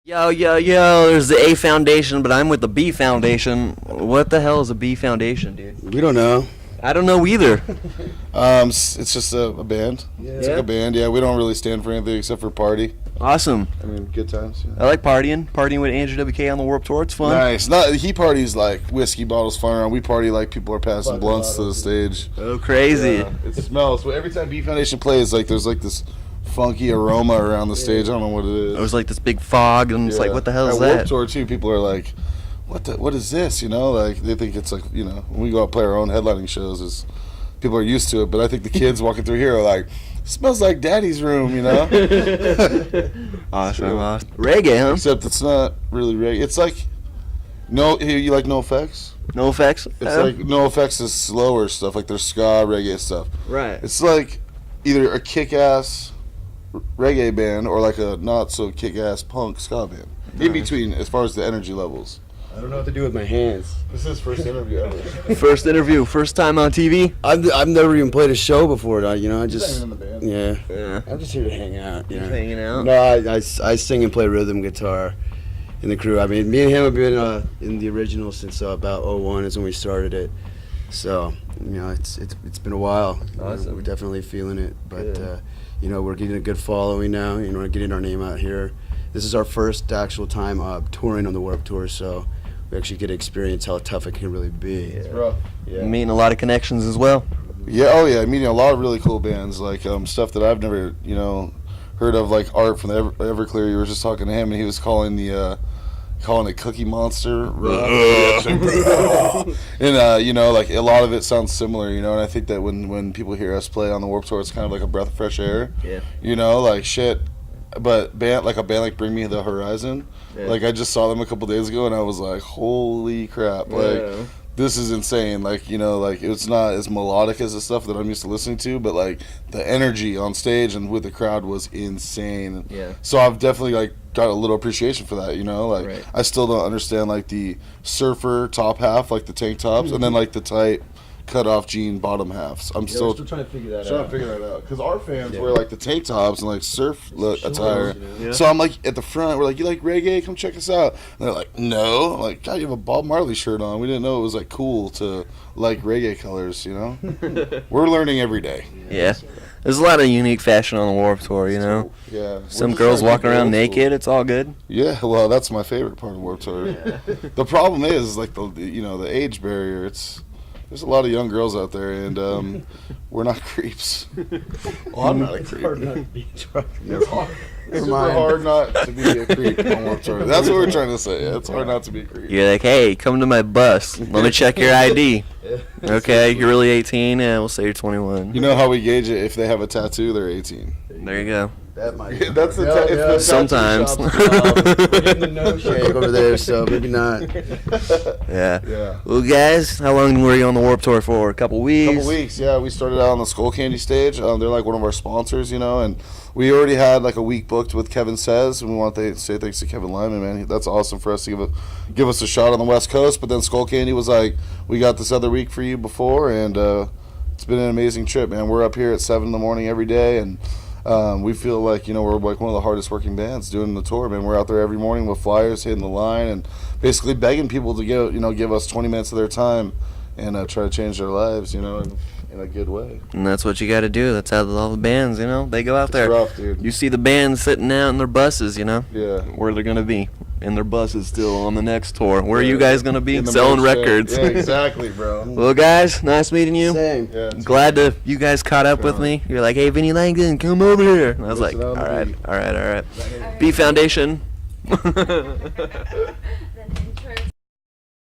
Yo, there's the A Foundation, but I'm with the B Foundation. What the hell is a B Foundation, dude? We don't know. I don't know either. It's just a band. Yeah. It's like a band. Yeah, we don't really stand for anything except for party. Awesome. I mean, good times. Yeah. I like partying with Andrew WK on the Warped Tour. It's fun. Nice. He parties like whiskey bottles flying around. We party like people are passing blunts to the stage. Oh, crazy. Yeah, it smells. So every time B Foundation plays, like there's like this funky aroma around the stage. I don't know what it is. It was like this big fog, and it's like, what the hell is At that? Warped Tour too, people are like, what is this? You know, like they think it's like, you know, when we go out and play our own headlining shows, people are used to it. But I think the kids walking through here are like, it smells like Daddy's room, you know. Awesome. Reggae, huh? Except it's not really reggae. It's like you like No Effects? No Effects. It's like No Effects is slower stuff, like their ska reggae stuff. Right. It's like either a kick-ass reggae band or like a not so kick-ass punk ska band. In between, as far as the energy levels. I don't know what to do with my hands. This is his first interview ever. First time on TV. I've never even played a show before. You know, I just in the band. yeah. I'm just here to hang out. You know? Hanging out. No, I sing and play rhythm guitar in the crew. I mean, me and him have been in the original since about '01 is when we started it. So you know, it's been a while. Awesome. We're definitely feeling it, but you know, we're getting a good following now. You know, we're getting our name out here. This is our first actual time touring on the Warped Tour, so we actually get to experience how tough it can really be. It's rough. Yeah. Meeting a lot of connections as well. Yeah, oh yeah, meeting a lot of really cool bands, like stuff that I've never, you know, heard of, like Art from the Everclear. You were just talking to him, and he was calling it Cookie Monster. And you know, like a lot of it sounds similar, you know. And I think that when people hear us play on the Warped Tour, it's kind of like a breath of fresh air. Yeah. You know, like shit. But a band like Bring Me the Horizon, like I just saw them a couple days ago, and I was like, holy crap, like this is insane. Like, you know, like it's not as melodic as the stuff that I'm used to listening to, but like the energy on stage and with the crowd was insane. Yeah. So I've definitely like got a little appreciation for that, you know. Like I still don't understand like the surfer top half, like the tank tops, and then like the tight cut off jean bottom halves. I'm still trying to figure that trying to figure that out, because our fans wear like the tank tops and like surf attire. So I'm like at the front, we're like, you like reggae? Come check us out. And they're like, no. I'm like, God, you have a Bob Marley shirt on. We didn't know it was like cool to like reggae colors, you know. We're learning every day. Yeah. There's a lot of unique fashion on the Warped Tour, you know. Yeah. Some girls walking around naked. It's all good. Yeah, well, that's my favorite part of Warped Tour. The problem is like the age barrier. There's a lot of young girls out there, and we're not creeps. Well, I'm not a creep. It's super hard not to be a creep on Warped Tour. That's what we're trying to say. It's hard not to be a creep. You're like, hey, come to my bus. Let me check your ID. Okay, you're really 18? Yeah, we'll say you're 21. You know how we gauge it? If they have a tattoo, they're 18. There you go. That might. That's the sometimes. We're in the no shake over there, so maybe not. Yeah. Well, guys, how long were you on the Warped Tour for? A couple weeks? Couple weeks, yeah. We started out on the Skull Candy stage. They're like one of our sponsors, you know, and we already had like a week booked with Kevin Says, and we want to say thanks to Kevin Lyman, man. That's awesome for us to give us a shot on the West Coast. But then Skull Candy was like, we got this other week for you before, and it's been an amazing trip, man. We're up here at 7 in the morning every day, and we feel like, you know, we're like one of the hardest working bands doing the tour, man. We're out there every morning with flyers, hitting the line, and basically begging people to give us 20 minutes of their time and try to change their lives, you know, in a good way. And that's what you got to do. That's how all the bands, you know, they go out there. It's rough, dude. You see the bands sitting out in their buses, you know. Yeah. Where they're going to be. In their buses still on the next tour. Where are you guys going to be? Selling records. Yeah, exactly, bro. Well, guys, nice meeting you. Same. Yeah, Glad to you guys caught up with me. You're like, hey, Vinnie Langdon, come over here. And I was like, all right. B Foundation.